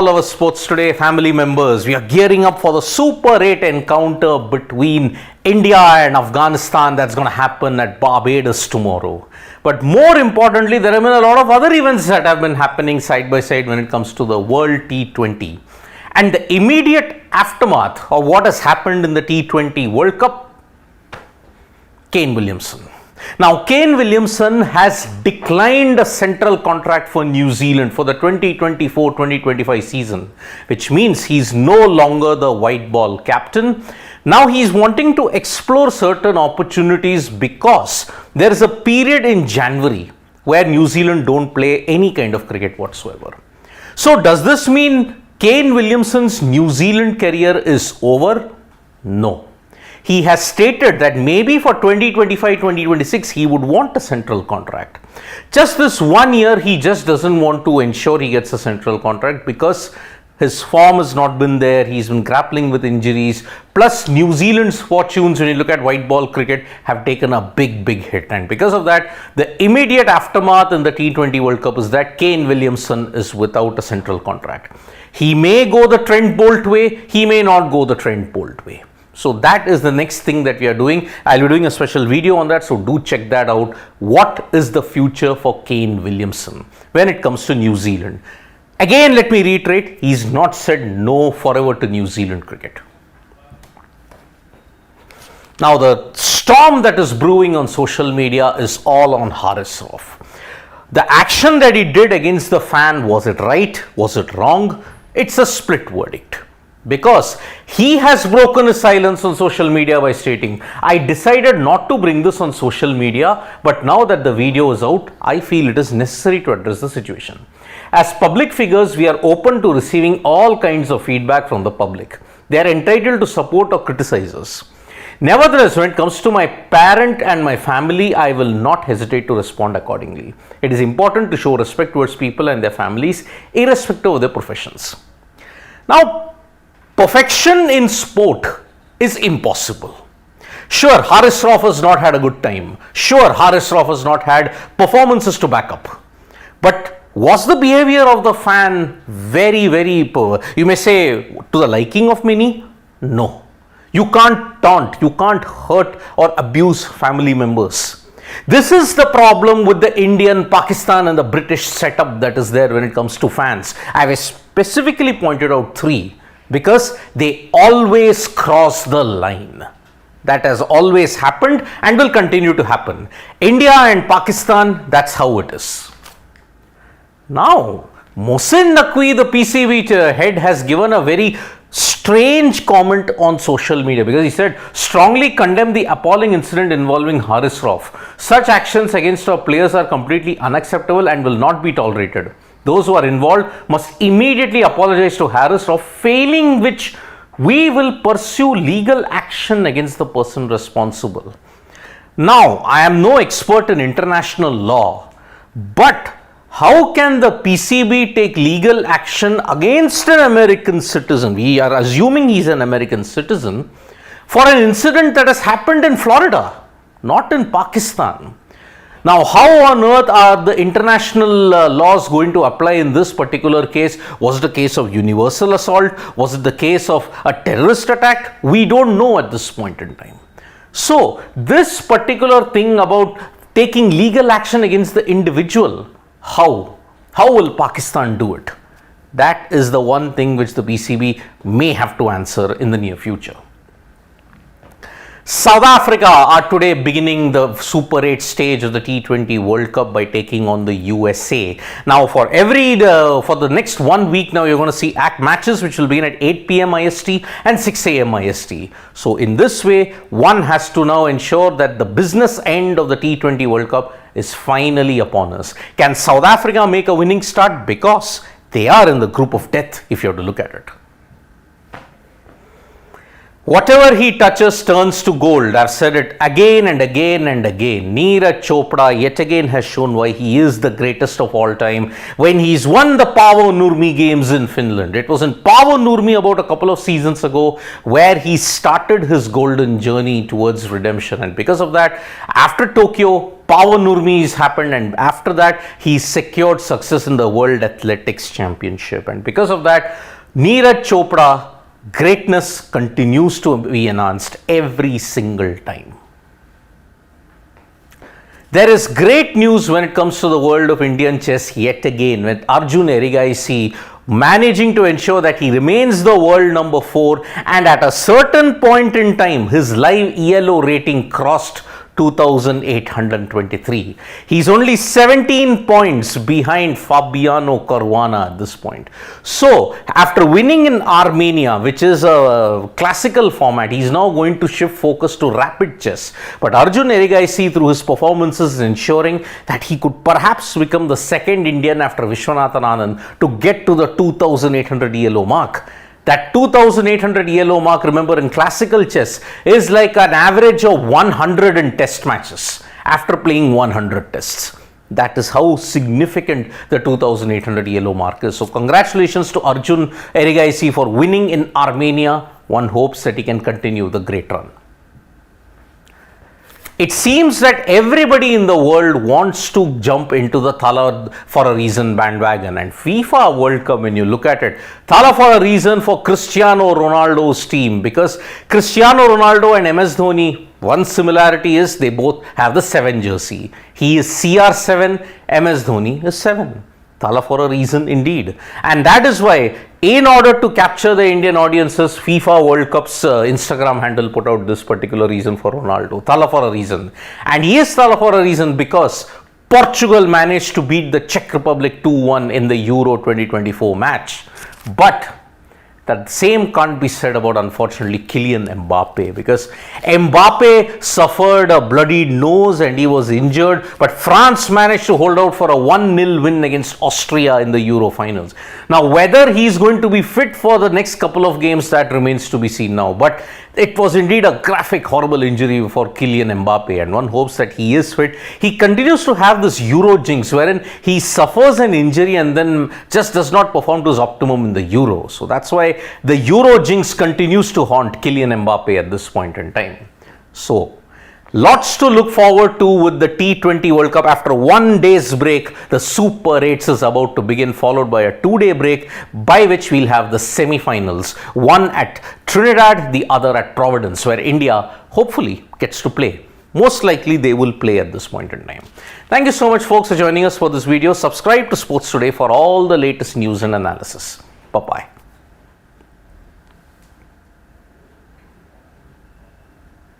All our Sports Today family members, we are gearing up for the Super 8 encounter between India and Afghanistan that's going to happen at Barbados tomorrow. But more importantly, there have been a lot of other events that have been happening side by side when it comes to the World T20. And the immediate aftermath of what has happened in the T20 World Cup, Kane Williamson. Now, Kane Williamson has declined a central contract for New Zealand for the 2024-2025 season, which means he's no longer the white ball captain. Now he's wanting to explore certain opportunities because there is a period in January where New Zealand don't play any kind of cricket whatsoever. So does this mean Kane Williamson's New Zealand career is over? No. He has stated that maybe for 2025-2026 he would want a central contract. Just this 1 year he just doesn't want to ensure he gets a central contract because his form has not been there. He's been grappling with injuries. Plus New Zealand's fortunes, when you look at white ball cricket, have taken a big hit. And because of that, the immediate aftermath in the T20 World Cup is that Kane Williamson is without a central contract. He may go the Trent Bolt way. He may not go the Trent Bolt way. So that is the next thing that we are doing. I'll be doing a special video on that, so do check that out. What is the future for Kane Williamson when it comes to New Zealand? Again, let me reiterate, he's not said no forever to New Zealand cricket. Now, the storm that is brewing on social media is all on Rauf. The action that he did against the fan, was it right? Was it wrong? It's a split verdict. Because he has broken his silence on social media by stating, I decided not to bring this on social media, but now that the video is out, I feel it is necessary to address the situation. As public figures, we are open to receiving all kinds of feedback from the public. They are entitled to support or criticize us. Nevertheless, when it comes to my parent and my family, I will not hesitate to respond accordingly. It is important to show respect towards people and their families, irrespective of their professions. Now, perfection in sport is impossible. Sure, Rauf has not had a good time. Sure, Rauf has not had performances to back up. But was the behavior of the fan very poor? You may say to the liking of many? No. You can't taunt, you can't hurt or abuse family members. This is the problem with the Indian, Pakistan and the British setup that is there when it comes to fans. I have specifically pointed out three. Because they always cross the line. That has always happened and will continue to happen. India and Pakistan, that's how it is. Now, Mohsin Naqvi, the PCB head, has given a very strange comment on social media because he said, strongly condemn the appalling incident involving Rauf. Such actions against our players are completely unacceptable and will not be tolerated. Those who are involved must immediately apologize to Rauf, failing which we will pursue legal action against the person responsible. Now, I am no expert in international law, but how can the PCB take legal action against an American citizen? We are assuming he's an American citizen for an incident that has happened in Florida, not in Pakistan. Now, how on earth are the international laws going to apply in this particular case? Was it a case of universal assault? Was it the case of a terrorist attack? We don't know at this point in time. So, this particular thing about taking legal action against the individual, how will Pakistan do it? That is the one thing which the PCB may have to answer in the near future. South Africa are today beginning the Super 8 stage of the T20 World Cup by taking on the USA. Now, for the next 1 week now, you're going to see matches which will begin at 8 p.m. IST and 6 a.m. IST. So, in this way, one has to now ensure that the business end of the T20 World Cup is finally upon us. Can South Africa make a winning start? Because they are in the group of death, if you have to look at it. Whatever he touches turns to gold. I've said it again and again and again. Neeraj Chopra yet again has shown why he is the greatest of all time when he's won the Paavo Nurmi games in Finland. It was in Paavo Nurmi about a couple of seasons ago where he started his golden journey towards redemption. And because of that, after Tokyo, Paavo Nurmi's happened, and after that, he secured success in the World Athletics Championship. And because of that, Neeraj Chopra, greatness continues to be enhanced every single time. There is great news when it comes to the world of Indian chess yet again, with Arjun Erigaisi managing to ensure that he remains the world number 4, and at a certain point in time his live ELO rating crossed 2,823. He's only 17 points behind Fabiano Caruana at this point. So, after winning in Armenia, which is a classical format, he's now going to shift focus to rapid chess. But Arjun Erigaisi, through his performances, is ensuring that he could perhaps become the second Indian after Vishwanathan Anand to get to the 2,800 ELO mark. That 2,800 ELO mark, remember, in classical chess is like an average of 100 in test matches after playing 100 tests. That is how significant the 2,800 ELO mark is. So congratulations to Arjun Erigaisi for winning in Armenia. One hopes that he can continue the great run. It seems that everybody in the world wants to jump into the Thala for a reason bandwagon, and FIFA World Cup, when you look at it, Thala for a reason for Cristiano Ronaldo's team, because Cristiano Ronaldo and MS Dhoni, one similarity is they both have the 7 jersey. He is CR7, MS Dhoni is 7. Thala for a reason indeed. And that is why, in order to capture the Indian audiences, FIFA World Cup's Instagram handle put out this particular reason for Ronaldo. Thala for a reason. And he is Thala for a reason because Portugal managed to beat the Czech Republic 2-1 in the Euro 2024 match. But that same can't be said about, unfortunately, Kylian Mbappe, because Mbappe suffered a bloody nose and he was injured, but France managed to hold out for a 1-0 win against Austria in the Euro finals. Now, whether he is going to be fit for the next couple of games, that remains to be seen now, but it was indeed a graphic, horrible injury for Kylian Mbappe, and one hopes that he is fit. He continues to have this Euro jinx wherein he suffers an injury and then just does not perform to his optimum in the Euro. So that's why the Euro jinx continues to haunt Kylian Mbappe at this point in time. So, lots to look forward to with the T20 World Cup. After 1 day's break, the Super 8s is about to begin, followed by a 2-day break, by which we'll have the semi-finals, one at Trinidad, the other at Providence, where India hopefully gets to play. Most likely they will play at this point in time. Thank you so much, folks, for joining us for this video. Subscribe to Sports Today for all the latest news and analysis. Bye-bye.